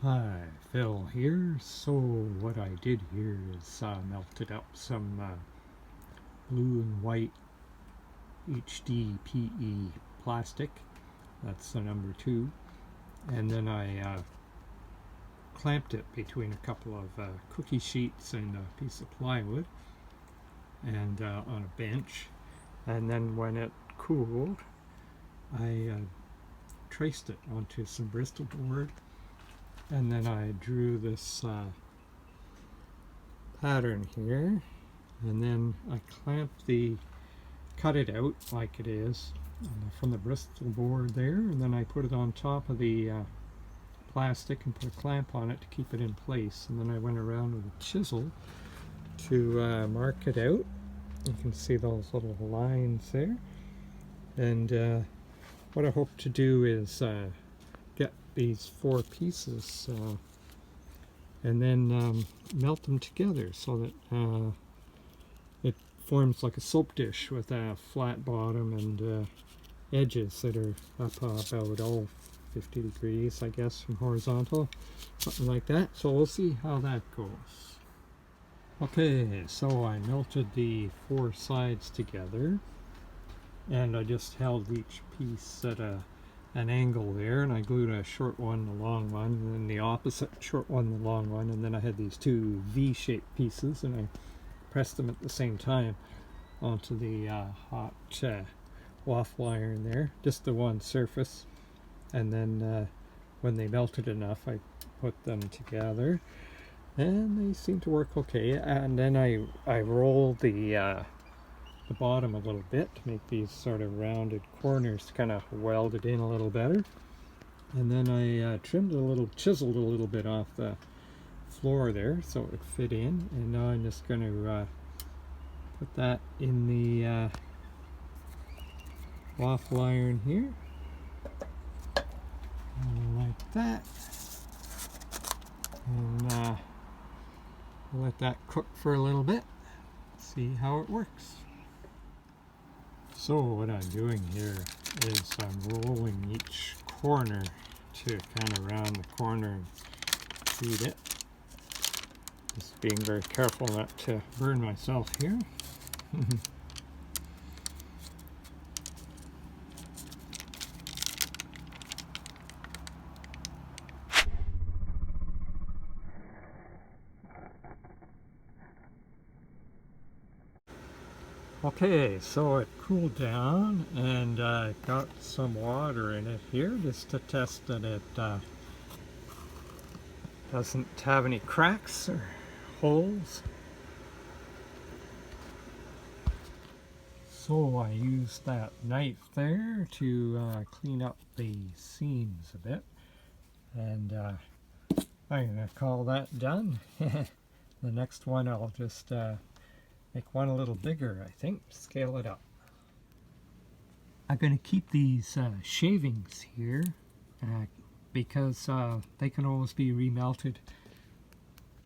Hi, Phil here. So what I did here is melted up some blue and white HDPE plastic. That's the number 2. And then I clamped it between a couple of cookie sheets and a piece of plywood and on a bench. And then when it cooled, I traced it onto some Bristol board, and then I drew this pattern here, and then I cut it out like it is from the Bristol board there, and then I put it on top of the plastic and put a clamp on it to keep it in place, and then I went around with a chisel to mark it out. You can see those little lines there, and what I hope to do is get these 4 pieces and then melt them together so that it forms like a soap dish with a flat bottom and edges that are up about 50 degrees, I guess, from horizontal, something like that. So we'll see how that goes. Okay, so I melted the 4 sides together, and I just held each piece at an angle there, and I glued a short one, a long one, and then the opposite short one, the long one, and then I had these 2 V-shaped pieces, and I pressed them at the same time onto the hot waffle iron there, just the one surface, and then when they melted enough, I put them together, and they seem to work okay. And then I rolled the bottom a little bit to make these sort of rounded corners kind of welded in a little better, and then I chiseled a little bit off the floor there so it would fit in, and now I'm just going to put that in the waffle iron here, like that, and let that cook for a little bit, see how it works. So what I'm doing here is I'm rolling each corner to kind of round the corner and feed it. Just being very careful not to burn myself here. Okay, so it cooled down, and I got some water in it here just to test that it doesn't have any cracks or holes. So I used that knife there to clean up the seams a bit, and I'm going to call that done. The next one I'll just make one a little bigger, I think, scale it up. I'm going to keep these shavings here because they can always be remelted